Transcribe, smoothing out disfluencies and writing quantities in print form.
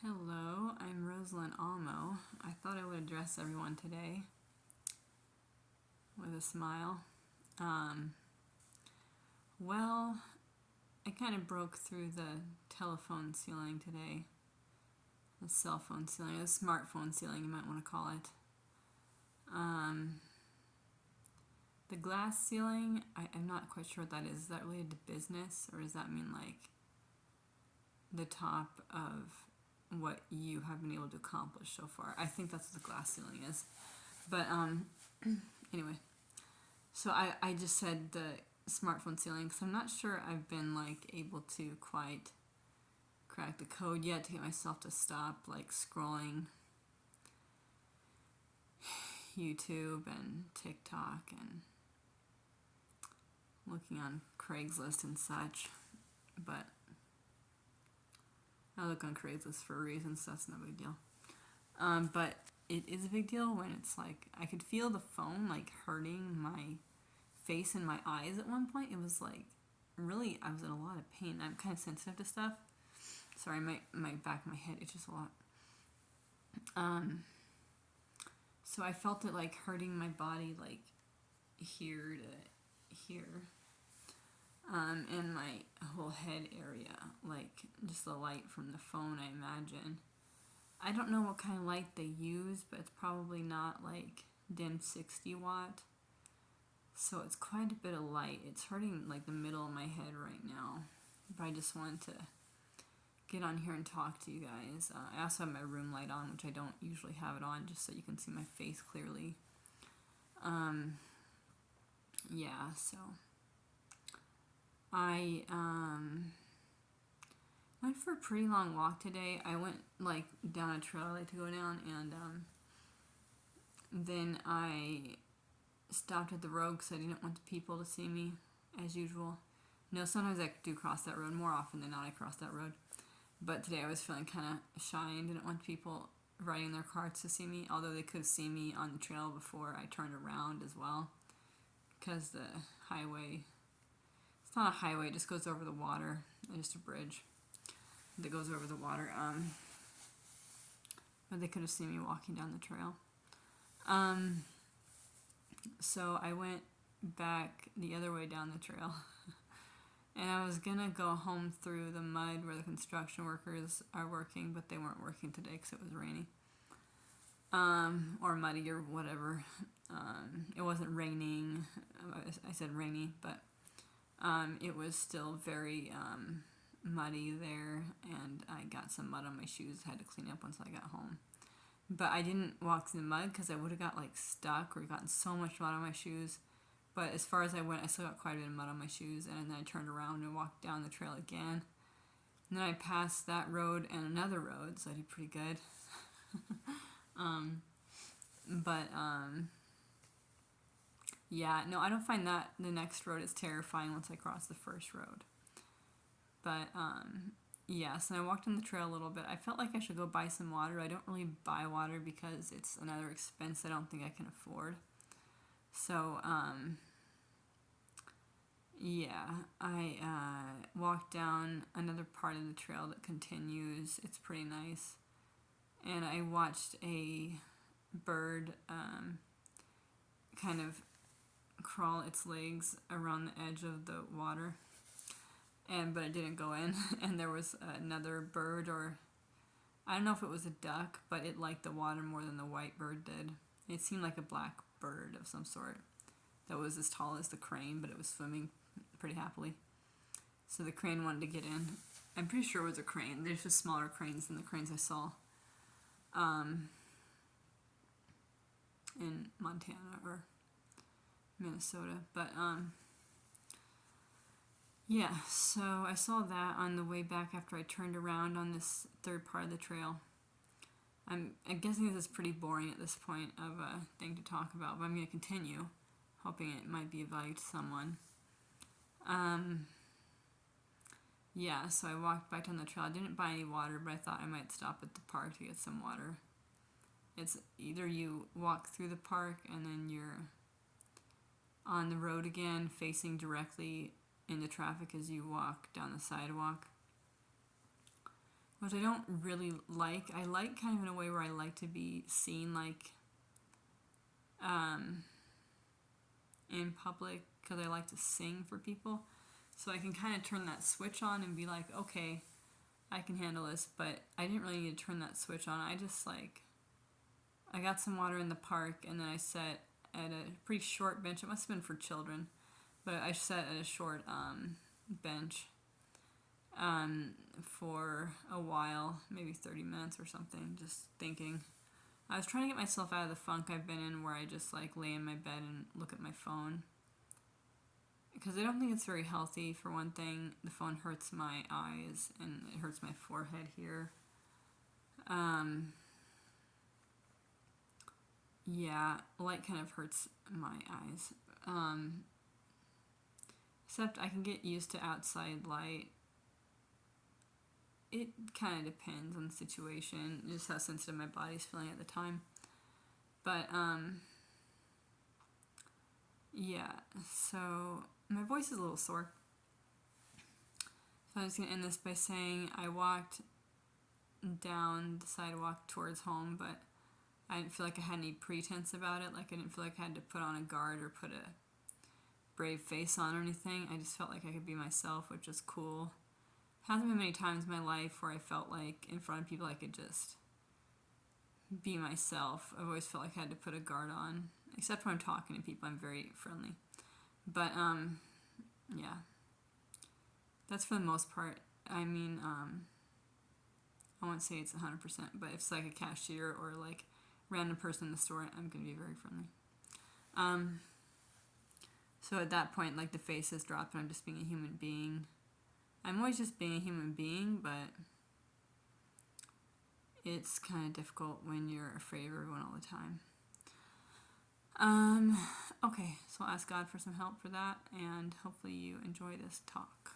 Hello, I'm Rosalyn Amo. I thought I would address everyone today with a smile. Um, well, I kind of broke through the telephone ceiling today, the cell phone ceiling, the smartphone ceiling, you might want to call it. Um, the glass ceiling, I'm not quite sure what that is. Is that related to business, or does that mean like the top of what you have been able to accomplish so far? I think that's what the glass ceiling is. But anyway, so I just said the smartphone ceiling because I'm not sure I've been like able to quite crack the code yet to get myself to stop like scrolling YouTube and TikTok and looking on Craigslist and such. But I look on Craigslist for reasons, so that's no big deal. But it is a big deal when it's like I could feel the phone like hurting my face and my eyes at one point. It was like really, I was in a lot of pain. I'm kind of sensitive to stuff. Sorry, my back of my head itches a lot. So I felt it like hurting my body like here to here. In my whole head area, like just the light from the phone, I imagine. I don't know what kind of light they use, but it's probably not like dim 60 watt. So it's quite a bit of light. It's hurting like the middle of my head right now. But I just wanted to get on here and talk to you guys. I also have my room light on, which I don't usually have it on, just so you can see my face clearly. Yeah, so I went for a pretty long walk today. I went like down a trail I like to go down, and then I stopped at the road because I didn't want the people to see me, as usual. No, sometimes I do cross that road. More often than not, I cross that road. But today I was feeling kind of shy and didn't want people riding their carts to see me, although they could see me on the trail before I turned around as well. Because the highway, it's not a highway, it just goes over the water. It's just a bridge that goes over the water. But they could have seen me walking down the trail. So I went back the other way down the trail. And I was gonna go home through the mud where the construction workers are working, but they weren't working today because it was rainy. Or muddy or whatever. It wasn't raining. I said rainy, but it was still very muddy there, and I got some mud on my shoes. I had to clean up once I got home. But I didn't walk through the mud because I would have got like stuck or gotten so much mud on my shoes. But as far as I went, I still got quite a bit of mud on my shoes, and then I turned around and walked down the trail again. And then I passed that road and another road, so I did pretty good. But yeah, no, I don't find that the next road is terrifying once I cross the first road. But yes, and I walked on the trail a little bit. I felt like I should go buy some water. I don't really buy water because it's another expense I don't think I can afford. So yeah, I walked down another part of the trail that continues. It's pretty nice. And I watched a bird kind of crawl its legs around the edge of the water. But it didn't go in. And there was another bird, or I don't know if it was a duck, but it liked the water more than the white bird did. It seemed like a black bird of some sort that was as tall as the crane, but it was swimming pretty happily. So the crane wanted to get in. I'm pretty sure it was a crane. There's just smaller cranes than the cranes I saw in Montana or Minnesota. But yeah, so I saw that on the way back after I turned around on this third part of the trail. I'm guessing this is pretty boring at this point of a thing to talk about, but I'm going to continue, hoping it might be of value to someone. Yeah, so I walked back down the trail. I didn't buy any water, but I thought I might stop at the park to get some water. It's either you walk through the park and then you're on the road again, facing directly into traffic as you walk down the sidewalk. which I don't really like. I like kind of in a way where I like to be seen like um, in public because I like to sing for people. So I can kind of turn that switch on and be like, okay, I can handle this, but I didn't really need to turn that switch on. I just like, I got some water in the park and then I sat at a pretty short bench. It must have been for children, but I sat at a short bench for a while, maybe 30 minutes or something, just thinking. I was trying to get myself out of the funk I've been in where I just like lay in my bed and look at my phone. Because I don't think it's very healthy, for one thing. The phone hurts my eyes and it hurts my forehead here. Yeah, light kind of hurts my eyes. Except I can get used to outside light. It kind of depends on the situation, just how sensitive my body's feeling at the time. But, yeah, so my voice is a little sore. So I'm just going to end this by saying I walked down the sidewalk towards home, but I didn't feel like I had any pretense about it. Like I didn't feel like I had to put on a guard or put a brave face on or anything. I just felt like I could be myself, which is cool. Hasn't been many times in my life where I felt like in front of people I could just be myself. I've always felt like I had to put a guard on. Except when I'm talking to people, I'm very friendly. But, yeah. That's for the most part. I mean, I won't say it's 100%, but if it's like a cashier or like random person in the store, I'm going to be very friendly. So at that point, like the face has dropped and I'm just being a human being. I'm always just being a human being, but it's kind of difficult when you're afraid of everyone all the time. Okay, so I'll ask God for some help for that, and hopefully you enjoy this talk.